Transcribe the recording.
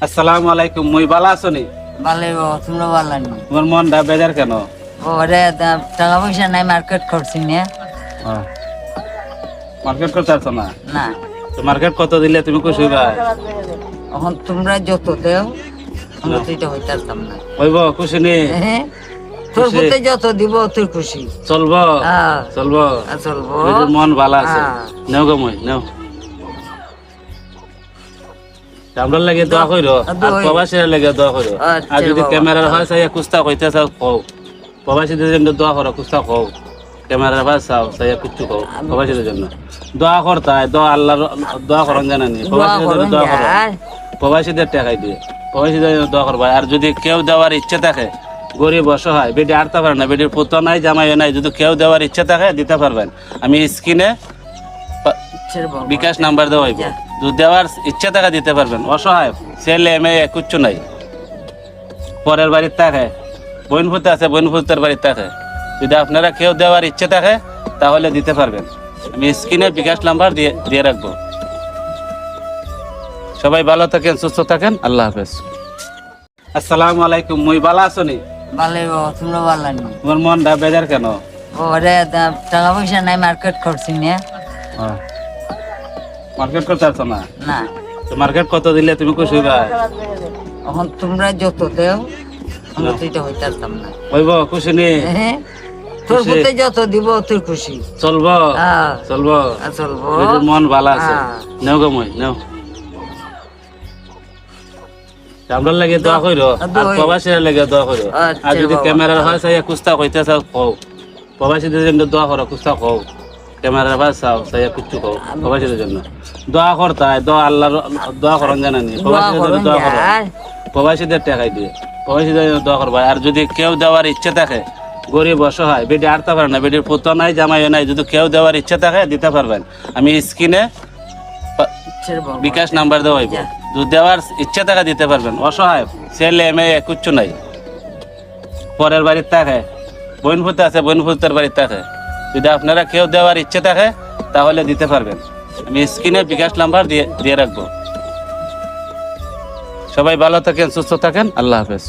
আসসালামু আলাইকুম। মুই ভালো আছো নি? ভালো তোমরা ভালো নি? তোমার মনটা বেজার কেন? ওরে টাকা পয়সা নাই, মার্কেট করছি না। মার্কেট করতে আছো না? না, তো মার্কেট কত দিলে তুমি খুশি হইবা? এখন তোমরা যত দেও আমরা তো এটা হইতে পারতাম না। হইব খুশি নি? হ্যাঁ, তোর খুশি? প্রতি যত দিব তুই খুশি। চলবো চলবো। চলবো। যদি মন ভালো আছে হ্যাঁ। নেও গো মই নেও। আমরা লাগে দোয়া কইরো আর প্রবাসীর লাগে দোয়া কইরো। আচ্ছা আর যদি বাবা। ক্যামেরার হয় সাইয়া কুস্তা কইতেছ কও, প্রবাসীদের জন্য দোয়া করো, কুস্তা কও, ক্যামেরার ভাই চাও সাইয়া কুচ্ছু কও প্রবাসীদের জন্য দোয়া করতাই। দোয়া আল্লাহর দোয়া করন জানানি, প্রবাসীদের জন্য দোয়া করো, প্রবাসীদের টাকাই দিয়ে প্রবাসীদের জন্য দোয়া করবা। আর যদি কেউ দেওয়ার ইচ্ছে থাকে, গরিব অসহায়, বেটি আরতে পারে না, বেটির পুত্র নাই, জামাইও নাই, যদি কেউ দেওয়ার ইচ্ছে থাকে দিতে পারবেন। আমি স্ক্রিনে বিকাশ নাম্বার দেওয়া হইব, যদি দেওয়ার ইচ্ছা থাকে দিতে পারবেন। অসহায় ছেলে মেয়ে কিচ্ছু নাই, পরের বাড়ির থাকে, বোন ফুতে আছে, বোন ফুতের বাড়ির থাকে, যদি আপনারা কেউ দেওয়ার ইচ্ছে থাকে তাহলে দিতে পারবেন। আমি স্ক্রিনে বিকাশ নাম্বার দিয়ে রাখবো। সবাই ভালো থাকেন, সুস্থ থাকেন, আল্লাহ হাফেজ। আসসালামু আলাইকুম। মুই ভালো আছো নি? ভালো তোমরা ভালো নি? তোমার মনটা বেজার কেন? ওরে টাকা পয়সা নাই, মার্কেট করছি না। মার্কেট করতে আছো না? না, তো মার্কেট কত দিলে তুমি খুশি হইবা? এখন তোমরা যত দেও আমরা তো এটা হইতে পারতাম না। হইব খুশি নি? হ্যাঁ, তোর খুশি? প্রতি যত দিব তুই খুশি। চলবো চলবো। চলবো। যদি মন ভালো আছে নেও গো মই নেও। আমরা লাগে দোয়া কইরো আর প্রবাসীর লাগে দোয়া কইরো। আর যদি ক্যামেরার হয় সাইয়া কুস্তা কইতেছ কও, প্রবাসীদের জন্য দোয়া করো, কুস্তা কও, ক্যামেরার ভাই চাও সাইয়া কুচ্ছু কও প্রবাসীদের জন্য দোয়া করতাই। দোয়া আল্লাহর দোয়া করন জানানি, প্রবাসীদের জন্য দোয়া করো, প্রবাসীদের টাকাই দিয়ে প্রবাসীদের জন্য দোয়া করবা। আর যদি কেউ দেওয়ার ইচ্ছে থাকে, গরিব অসহায়, বেটি আরতে পারে না, বেটির পুত্র নাই, জামাইও নাই, যদি কেউ দেওয়ার ইচ্ছে থাকে দিতে পারবেন। আমি স্ক্রিনে বিকাশ নাম্বার দেওয়া হইব, যদি দেওয়ার ইচ্ছা থাকে দিতে পারবেন। অসহায় ছেলে মেয়ে কিচ্ছু নাই, পরের বাড়ির থাকে, বোন ফুতে আছে, বোন ফুতের বাড়ির থাকে, যদি আপনারা কেউ দেওয়ার ইচ্ছে থাকে তাহলে দিতে পারবেন। আমি স্ক্রিনে বিকাশ নাম্বার দিয়ে রাখবো। সবাই ভালো থাকেন, সুস্থ থাকেন, আল্লাহ হাফেজ।